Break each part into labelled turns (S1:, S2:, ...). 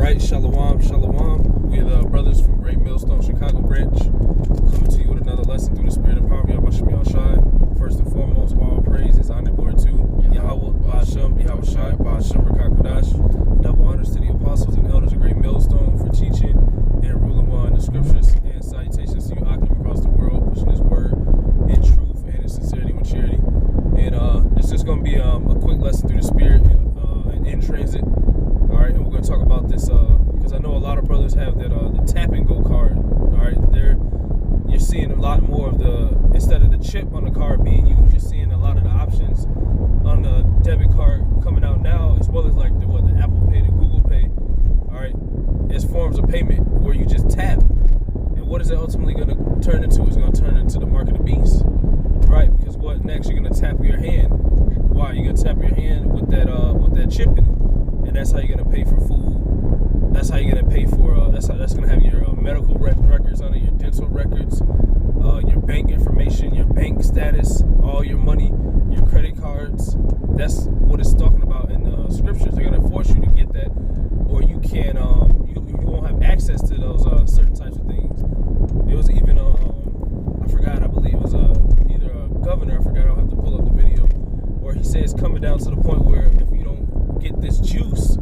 S1: right, shalom, shalom. We are the brothers from Great Millstone, Chicago branch, coming to you with another lesson through the spirit and power of Yahweh Shem Yahushai. First and foremost, all praise is honor and glory to Yahweh Ba'ashem, Yahweh Shai, Ba'ashem Rakakudash. Double honors to the apostles and elders of Great Millstone for teaching and ruling well in the scriptures. And salutations to you, Akim, across the world, pushing His word in truth and in sincerity and maturity. And this is going to be a quick lesson through the spirit and in transit. All right, and we're going to talk about this because I know a lot of brothers have that the tap and go card. All right, you're seeing a lot more of instead of the chip on the card being used, you're seeing a lot of the options on the debit card coming out now, as well as like the Apple Pay, the Google Pay. All right, as forms of payment where you just tap. And what is it ultimately going to turn into? It's going to turn into the mark of the beast, right? Because what next? You're going to tap your hand. Why? You're going to tap your hand with that chip in it. And that's how you're gonna pay for food. That's how you're gonna pay for. That's gonna have your medical records on it, your dental records, your bank information, your bank status, all your money, your credit cards. That's what it's talking about in the scriptures. They're gonna force you to get that, or you can you won't have access to those certain types of things. It was even I forgot. I believe it was either a governor. I forgot. I'll have to pull up the video where he says it's coming down to the point where if you don't get this juice,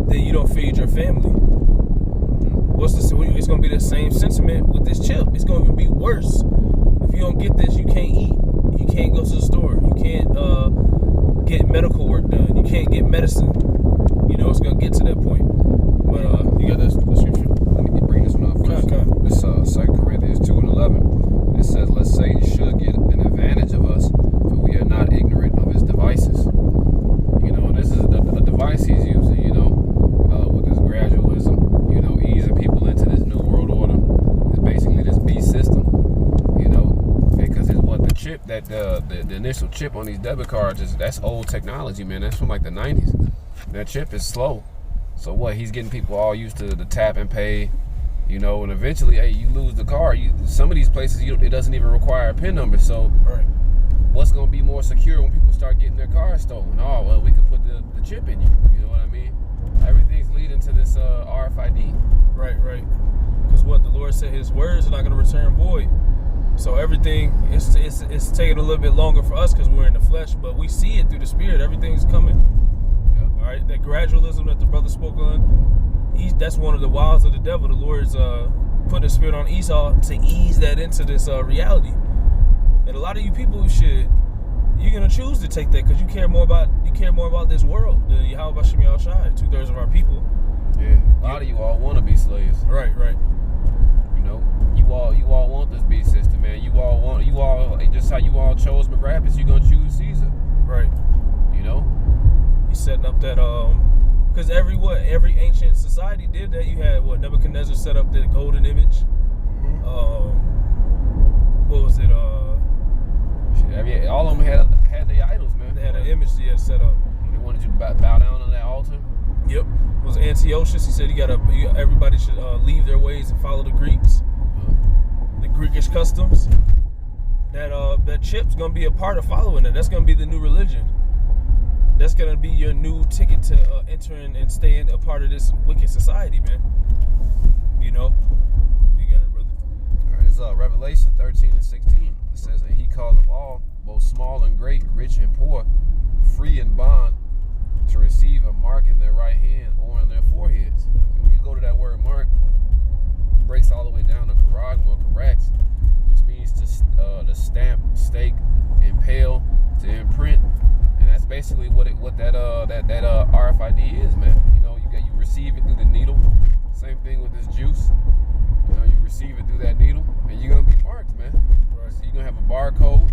S1: then you don't feed your family. It's going to be the same sentiment with this chip. It's going to be worse. If you don't get this, you can't eat. You can't go to the store. You can't get medical work done. You can't get medicine. It's going to get to that point. But you got the scripture.
S2: Let me bring this one up first. This 2 Corinthians 2:11. It says, "Lest Satan should get an advantage of us, for we are not ignorant of his devices." This is the device he's using, with this gradualism, easing people into this new world order. It's basically this beast system, because it's what the chip that the initial chip on these debit cards that's old technology, man. That's from like the 90s. That chip is slow. So what? He's getting people all used to the tap and pay, and eventually, hey, you lose the card. Some of these places, it doesn't even require a PIN number. So
S1: right.
S2: What's going to be more secure when people start getting their cars stolen? Oh, well, we could put the chip in you. You know what I mean? Everything's leading to this RFID.
S1: Right. Because what the Lord said, His words are not going to return void. So everything, it's taking a little bit longer for us because we're in the flesh, but we see it through the spirit. Everything's coming.
S2: Yep.
S1: All right, that gradualism that the brother spoke on, that's one of the wiles of the devil. The Lord's putting the spirit on Esau to ease that into this reality. And a lot of you people you're gonna choose to take that because you care more about this world than Yahweh Shem Yahushai. 2/3 of our people.
S2: Yeah, a lot of you all want to be slaves.
S1: Right.
S2: You all want this beast system, man. You all just how you all chose Barabbas, you gonna choose Caesar.
S1: Right. He's setting up that because every ancient society did that. You had Nebuchadnezzar set up the golden image. What was it?
S2: All of them had their idols, man.
S1: They had an image they had set up.
S2: They wanted you to bow down on that altar.
S1: Yep. It was Antiochus. He said everybody should leave their ways and follow the Greeks, the Greekish customs. That chip's gonna be a part of following it. That's gonna be the new religion. That's gonna be your new ticket to entering and staying a part of this wicked society, man. You got it, brother.
S2: All right, it's Revelation 13:16. It says, "And he called them all, both small and great, rich and poor, free and bond, to receive a mark in their right hand or in their foreheads." And when you go to that word mark, it breaks all the way down to karagma or karax, which means to stamp, stake, impale, to imprint, and that's basically what that RFID is, man. You receive it through the needle. Same thing with this juice. You receive it through that needle, and you're gonna be marked, man.
S1: Right.
S2: So you're gonna have a barcode.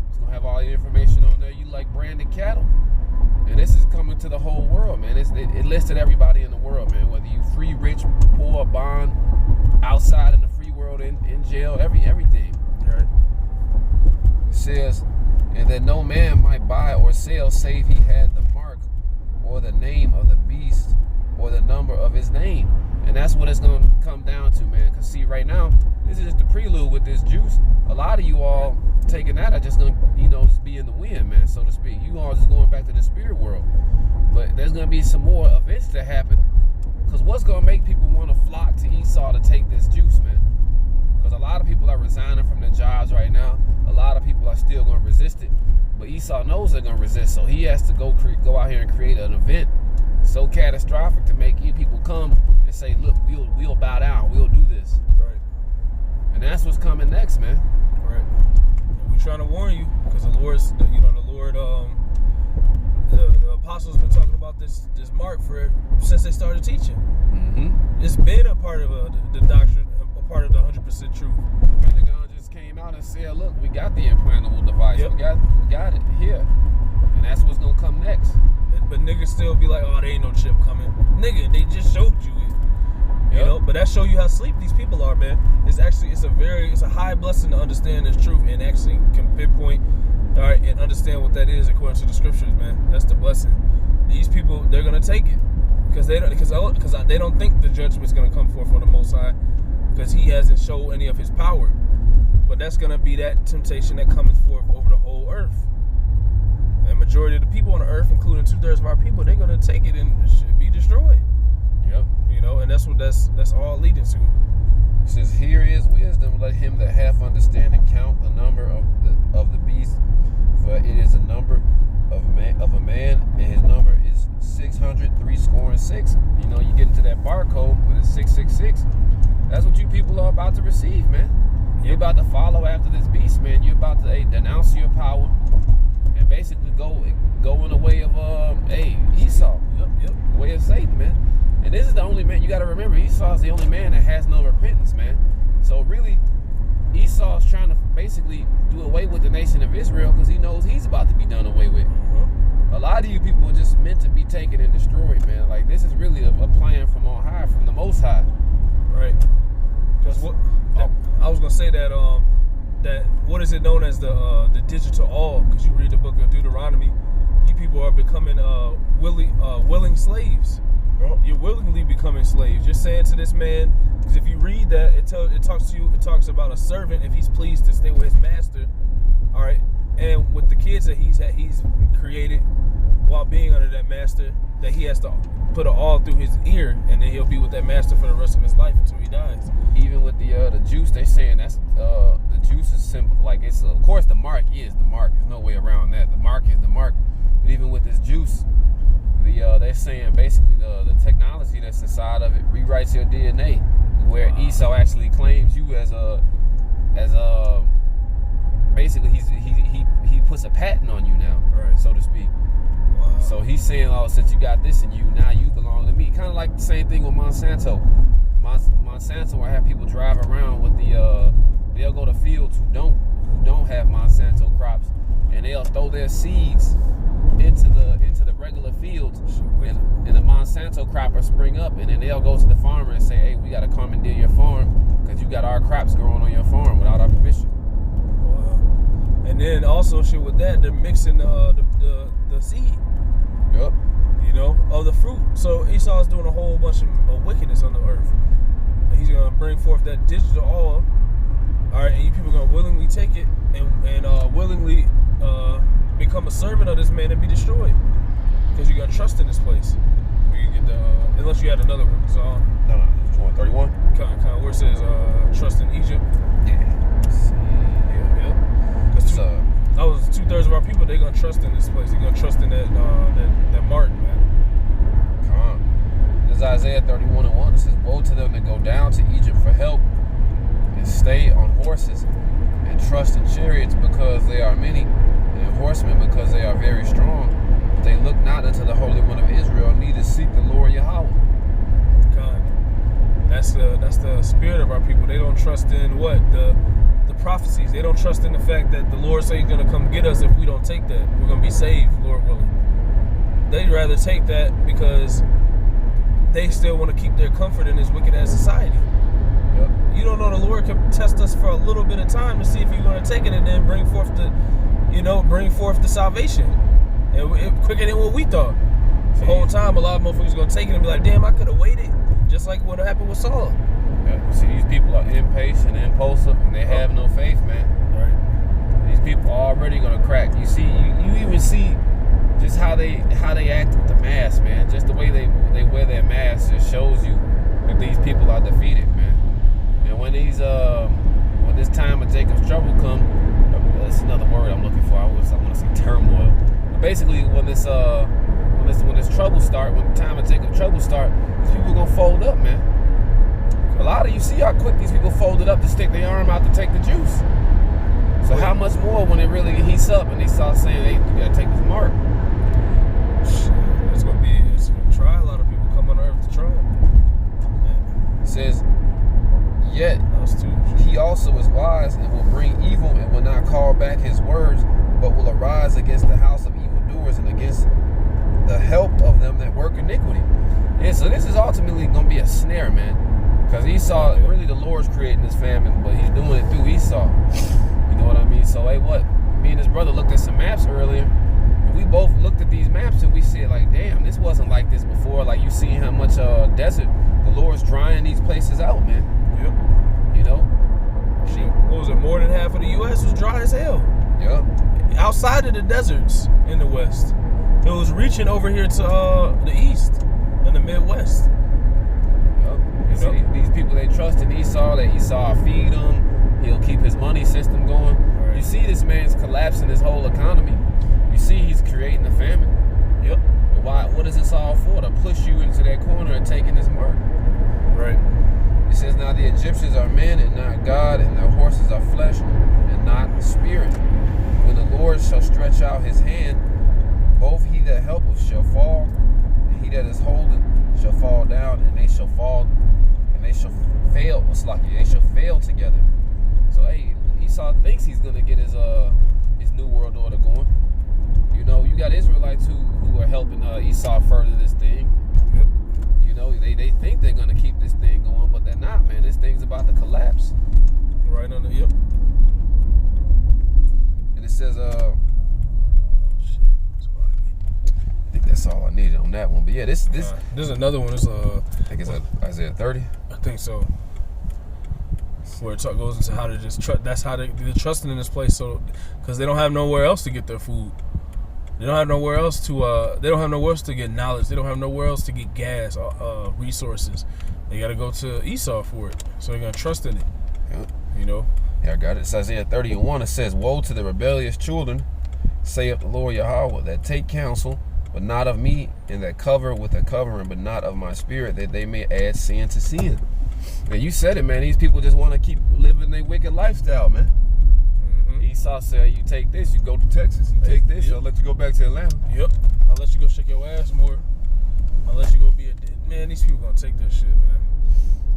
S2: It's gonna have all the information on there. You like branded cattle, and this is coming to the whole world, man. It listed everybody in the world, man. Whether you free, rich, poor, bond, outside in the free world, in jail, everything.
S1: Right.
S2: It says, "And that no man might buy or sell save he had the mark or the name of the beast or the number of his name." And that's what it's going to come down to, man. Because see, right now, this is just the prelude with this juice. A lot of you all taking that are just going to, just be in the wind, man, so to speak. You all just going back to the spirit world. But there's going to be some more events that happen Because what's going to make people want to flock to Esau to take this juice, man? Because a lot of people are resigning from their jobs right now. A lot of people are still going to resist it. But Esau knows they're going to resist, so he has to go out here and create an event so catastrophic to make people come and say, look, we'll bow down, we'll do this.
S1: Right.
S2: And that's what's coming next, man.
S1: Right. We trying to warn you, because the Lord, the apostles have been talking about this mark since they started teaching.
S2: Mm-hmm.
S1: It's been a part of the doctrine, a part of the 100% truth.
S2: Pentagon just came out and said, look, we got the implantable device. Yep. We got it here. And that's what's going to come next.
S1: But niggas still be like, oh, there ain't no chip coming. Nigga, they just showed you it. You know, but that show you how asleep these people are, man. It's a high blessing to understand this truth and actually can pinpoint, all right, and understand what that is according to the scriptures, man. That's the blessing. These people, they're gonna take it because they don't think the judgment's gonna come forth from the Most High because He hasn't shown any of His power. But that's gonna be that temptation that cometh forth over the whole earth. And majority of the people on the earth, including 2/3 of our people, they're gonna take it and it should be destroyed.
S2: Yep.
S1: You know, and that's all leading to.
S2: It says, here is wisdom, let him that hath understanding count the number of the beast, for it is a number of a man, and his number is 666. You know, you get into that barcode with a 666. That's what you people are about to receive, man. You're about to follow after this beast, man. You're about to denounce your power and basically go in the way of Esau.
S1: Yep.
S2: The way of Satan, man. And this is the only man, you got to remember, Esau's the only man that has no repentance, man. So really, Esau's trying to basically do away with the nation of Israel because he knows he's about to be done away with. Mm-hmm. A lot of you people are just meant to be taken and destroyed, man. Like, this is really a plan from on high, from the Most High.
S1: Right. Because I was going to say that what is it known as the digital all? Because you read the book of Deuteronomy, you people are becoming willing slaves. You're willingly becoming slaves. You're saying to this man, because if you read that, it talks about a servant if he's pleased to stay with his master, all right, and with the kids that he's created while being under that master, that he has to put it all through his ear, and then he'll be with that master for the rest of his life until he dies.
S2: Even with the juice, they saying that's the juice is simple. Like, it's of course the mark is the mark. There's no way around that. The mark is the mark. But even with this juice, they're saying basically the technology that's inside of it rewrites your DNA, where Esau actually claims you as basically he puts a patent on you now,
S1: right,
S2: so to speak. Wow. So he's saying, oh, since you got this in you, now you belong to me. Kind of like the same thing with Monsanto. Monsanto, I have people drive around with they'll go to fields who don't have Monsanto crops, and they'll throw their seeds into the regular fields, and the Monsanto crop will spring up, and then they'll go to the farmer and say, hey, we got to commandeer your farm because you got our crops growing on your farm without our permission.
S1: Wow. And then also shit with that, they're mixing the seed.
S2: Yep.
S1: You know, of the fruit. So Esau is doing a whole bunch of wickedness on the earth. And he's gonna bring forth that digital all right, and you people are gonna willingly take it and willingly become a servant of this man and be destroyed. Because you got trust in this place. You get unless you had another one. So
S2: no, it's 131.
S1: Kind of where it says trust in Egypt.
S2: Yeah.
S1: Because that was 2/3 of our people. They're gonna trust in this place. They're gonna trust in that mark, man.
S2: Come on. This is Isaiah 31:1. It says, woe to them that go down to Egypt for help and stay on horses and trust in chariots because they are many, and horsemen because they are very strong. But they look not unto the Holy One of Israel, neither seek the Lord Yahweh.
S1: God, that's the spirit of our people. They don't trust in the prophecies. They don't trust in the fact that the Lord says He's gonna come get us if we don't take that. We're gonna be saved, Lord willing. They'd rather take that because they still want to keep their comfort in this wicked ass society.
S2: Yep.
S1: You don't know the Lord can test us for a little bit of time to see if you're going to take it and then bring forth the salvation. And quicker than what we thought. The whole time, a lot of motherfuckers going to take it and be like, damn, I could have waited. Just like what happened with Saul.
S2: Yeah. See, these people are impatient, impulsive, and they have no faith, man.
S1: Right.
S2: These people are already going to crack. You see, you even see just how they act with the mask, man. Just the way they wear their masks just shows people are defeated, man. And when this time of Jacob's trouble come, that's another word I'm looking for. I want to say turmoil. But basically, when this trouble start, when the time of Jacob's trouble start, these people gonna fold up, man. A lot of you see how quick these people folded up to stick their arm out to take the juice. So how much more when it really heats up and they start saying, "Hey, you gotta take this mark."
S1: It's gonna try. A lot of people come on earth to try.
S2: It says, "Yet he also is wise and will bring evil and will not call back his words, but will arise against the house of evildoers and against the help of them that work iniquity." And so this is ultimately gonna be a snare, man. Because Esau, really the Lord's creating this famine, but he's doing it through Esau. You know what I mean? So, hey, me and his brother looked at some maps earlier, and we both looked at these maps and we said, like, damn, this wasn't like this before. Like, you see how much desert the Lord's drying these places out, man.
S1: Yep.
S2: You know?
S1: Shit, what was it? More than half of the U.S. was dry as hell.
S2: Yep.
S1: Outside of the deserts in the West. It was reaching over here to the East and the Midwest.
S2: See, these people, they trust in Esau, that Esau will feed them, he'll keep his money system going. Right. You see this man's collapsing his whole economy. You see he's creating a famine.
S1: Yep.
S2: But why? What is this all for? To push you into that corner and taking this mark.
S1: Right.
S2: It says, "Now the Egyptians are men and not God, and their horses are flesh and not spirit. When the Lord shall stretch out his hand, both he that helpeth shall fall, and he that is holding shall fall down, and they shall fall, and they shall fail. They shall fail together." So, hey, Esau thinks he's gonna get his new world order going. You know, you got Israelites who are helping Esau further this thing.
S1: Yep.
S2: You know, they think they're gonna keep this thing going, but they're not, man. This thing's about to collapse.
S1: Right on the yep.
S2: And it says, I think that's all I needed on that one. But yeah, this
S1: there's another one. It's
S2: I think it's Isaiah 30.
S1: I think so. Where it goes into how to just trust. That's how they're trusting in this place. So, because they don't have nowhere else to get their food. They don't have nowhere else to. They don't have nowhere else to get knowledge. They don't have nowhere else to get gas, resources. They got to go to Esau for it. So they're gonna trust in it.
S2: Yep.
S1: You know.
S2: Yeah, I got it. It's Isaiah 30:1. It says, "Woe to the rebellious children, saith the Lord Yahweh, that take counsel, but not of me, and that cover with a covering, but not of my spirit, that they may add sin to sin." And you said it, man. These people just want to keep living their wicked lifestyle, man. Mm-hmm. Esau said, "You take this, you go to Texas. You take this, I'll let you go back to Atlanta."
S1: Yep. I'll let you go shake your ass more. I'll let you go be a man. These people gonna take this shit, man.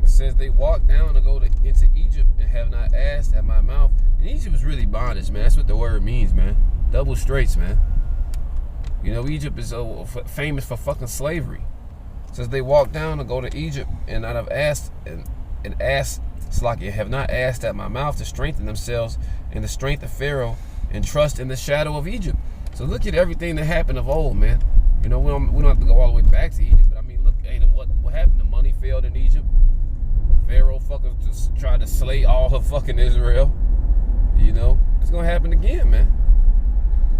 S2: It says they walk down to go into Egypt and have not asked at my mouth. And Egypt is really bondage, man. That's what the word means, man. Double straights, man. You know, Egypt is famous for fucking slavery. It says they walk down to go to Egypt and not have asked and asked, Slakia, have not asked at my mouth to strengthen themselves in the strength of Pharaoh and trust in the shadow of Egypt. So look at everything that happened of old, man. You know, we don't have to go all the way back to Egypt, but I mean, look, hey, what happened? The money failed in Egypt. Pharaoh fucking just tried to slay all of fucking Israel. You know, it's gonna happen again, man.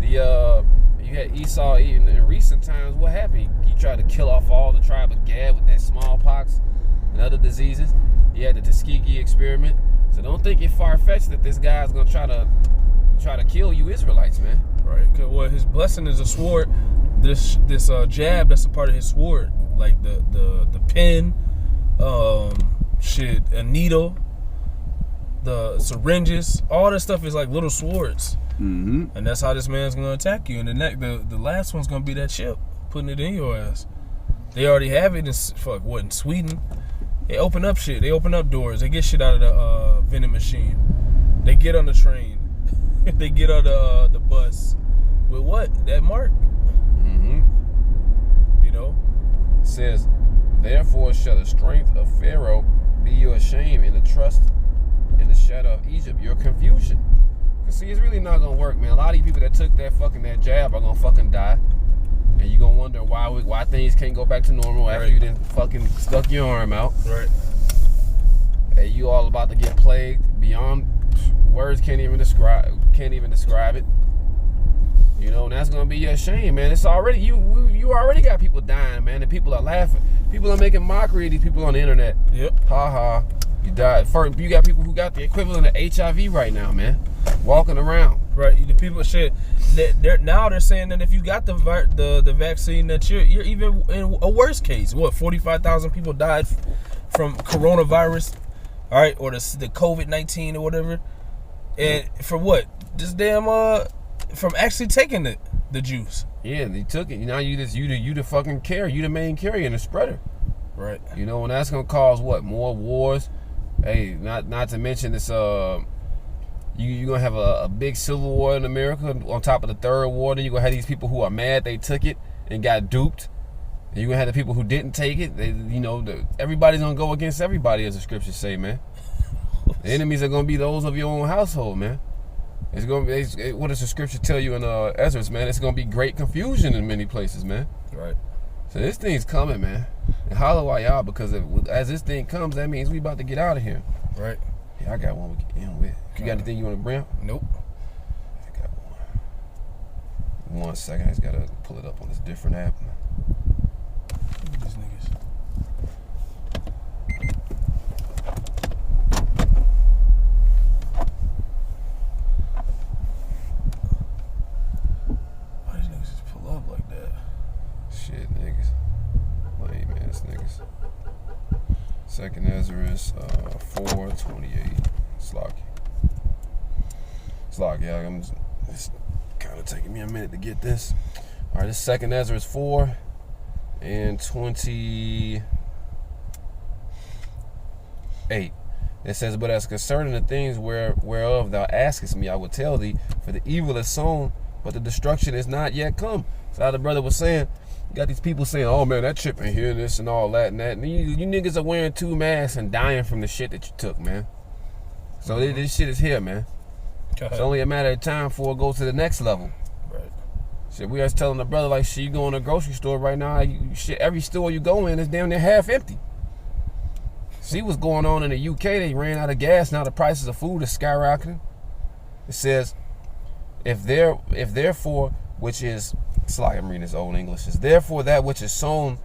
S2: You had Esau in recent times. What happened? He tried to kill off all the tribe of Gad with that smallpox and other diseases. He had the Tuskegee experiment. So don't think it's far-fetched that this guy's gonna try to kill you Israelites, man.
S1: Right. Cause well, his blessing is a sword. This jab that's a part of his sword, like the pen, a needle, the syringes, all that stuff is like little swords.
S2: Mm-hmm.
S1: And that's how this man's gonna attack you. And the last one's gonna be that chip, putting it in your ass. They already have it in in Sweden. They open up shit. They open up doors. They get shit out of the vending machine. They get on the train. They get on the bus. With what? That mark.
S2: Mm-hmm.
S1: You know?
S2: It says, therefore shall the strength of Pharaoh be your shame, and the trust in the shadow of Egypt your confusion. Cause see, it's really not gonna work, man. A lot of you people that took that jab are gonna fucking die. And you're gonna wonder why things can't go back to normal after you done fucking stuck your arm out.
S1: Right.
S2: And you all about to get plagued beyond words can't even describe it. You know, and that's gonna be your shame, man. It's already you already got people dying, man, and people are laughing. People are making mockery of these people on the internet.
S1: Yep.
S2: Ha ha. You died. First, you got people who got the equivalent of HIV right now, man. Walking around.
S1: Right. The people shit. They're saying that if you got the vaccine, that you're even in a worse case. What, 45,000 people died from coronavirus, all right, or the COVID-19 or whatever, and for what? This damn from actually taking the juice.
S2: Yeah, they took it. Now you the fucking carrier. You the main carrier and the spreader.
S1: Right.
S2: You know, and that's gonna cause what? More wars. Hey, not to mention this. You're gonna have a big civil war in America on top of the third war. Then you're gonna have these people who are mad they took it and got duped. And you're gonna have the people who didn't take it. Everybody's gonna go against everybody, as the scriptures say, man. The enemies are gonna be those of your own household, man. It's gonna be. What does the scripture tell you in Ezra, man? It's gonna be great confusion in many places, man.
S1: Right.
S2: So this thing's coming, man. And holla while y'all, because as this thing comes, that means we about to get out of here.
S1: Right.
S2: Yeah, I got one we can end with. You got anything you want to bring up?
S1: Nope.
S2: I got one. 1 second, I just gotta pull it up on this different app.
S1: These niggas. Why these niggas just pull up like that?
S2: Shit, niggas. Lame ass niggas. Second Ezra is 4:28. Slocky, yeah, it's kind of taking me a minute to get this. All right, this second Ezra is 4:28. It says, but as concerning the things whereof thou askest me, I will tell thee, for the evil is sown, but the destruction is not yet come. So how the brother was saying, you got these people saying, oh man, that chip ain't here, this and all that and that. And you niggas are wearing 2 masks and dying from the shit that you took, man. So this shit is here, man. It's only a matter of time before it goes to the next level.
S1: Right.
S2: Shit, we was telling the brother, like, shit, you go in a grocery store right now, shit, every store you go in is damn near half empty. See what's going on in the UK. They ran out of gas. Now the prices of food is skyrocketing. It says, if therefore, which is, it's like I'm reading this old English, is therefore that which is sown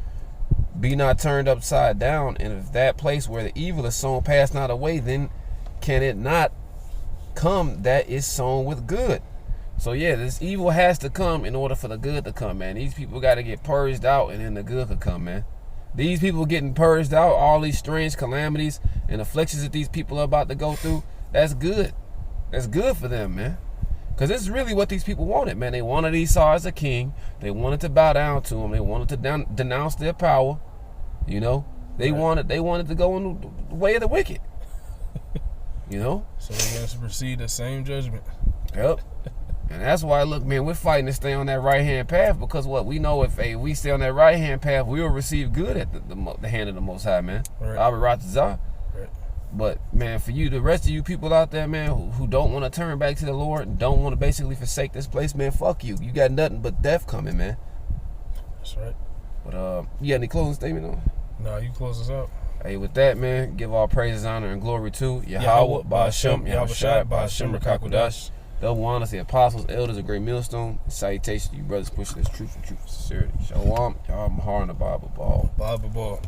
S2: be not turned upside down, and if that place where the evil is sown pass not away, then can it not come that is sown with good? So yeah, this evil has to come in order for the good to come, man. These people got to get purged out, and then the good could come, man. These people getting purged out, all these strange calamities and afflictions that these people are about to go through, that's good. That's good for them, man. Because this is really what these people wanted, man. They wanted Esau as a king. They wanted to bow down to him. They wanted to denounce their power. You know, they wanted to go in the way of the wicked. You know?
S1: So they're going to receive the same judgment.
S2: Yep. And that's why, look, man, we're fighting to stay on that right-hand path, because what we know, if we stay on that right-hand path, we will receive good at the hand of the Most High, man.
S1: Right.
S2: Albert Ratazar.
S1: Right.
S2: But, man, for you, the rest of you people out there, man, who don't want to turn back to the Lord and don't want to basically forsake this place, man, fuck you. You got nothing but death coming, man.
S1: That's right.
S2: But, you got any closing statement on?
S1: No, you close us out.
S2: Hey, with that, man, give all praises, honor, and glory to Yahweh, Ba'ashem, Yahushua, Ba'ashem, Rakakudash. Double honors, the apostles, elders of Great Millstone. Salutation to you brothers pushing this truth and truth and sincerity. Shalom, y'all, Mahar, and the Bible Ball.
S1: Bible Ball.